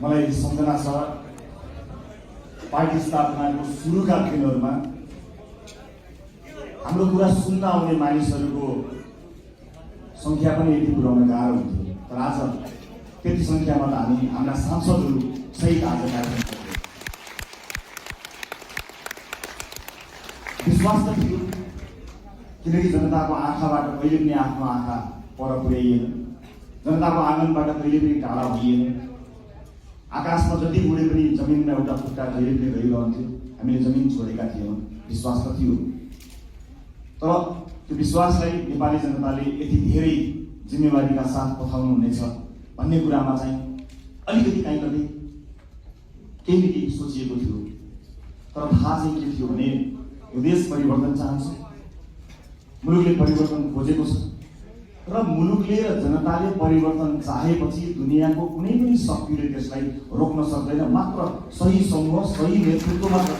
मलाई सम्झना छ पार्टी स्थापनाको सुरुका दिनहरूमा हाम्रो कुरा सुन्न आउने मानिसहरूको सङ्ख्या पनि यति पुर्याउन गाह्रो हुन्थ्यो। तर आज त्यति सङ्ख्यामा त हामी हाम्रा सांसदहरू सहित आज कार्यक्रम गर्थ्यौँ। विश्वास त थियो, किनकि जनताको आँखाबाट कहिले पनि आफ्नो आँखा पर पुर्याइएन, जनताको आँगनबाट कहिले पनि टाढा भइएन। आकाशमा जति उडे पनि जमिनमा एउटा खुट्टा कहिले पनि रहिरहन्थ्यो। हामीले जमिन छोडेका थियौँ, विश्वास त थियो। तर त्यो विश्वासलाई नेपाली जनताले यति धेरै जिम्मेवारीका साथ पठाउनुहुनेछ भन्ने कुरामा चाहिँ अलिकति काहीँ कतै केही न केही सोचिएको थियो। तर थाहा चाहिँ के थियो भने यो देश परिवर्तन चाहन्छ, मुलुकले परिवर्तन खोजेको छ र मुलुकले र जनताले परिवर्तन चाहेपछि दुनियाँको कुनै पनि शक्तिले त्यसलाई रोक्न सक्दैन। मात्र सही समूह, सही नेतृत्व मात्र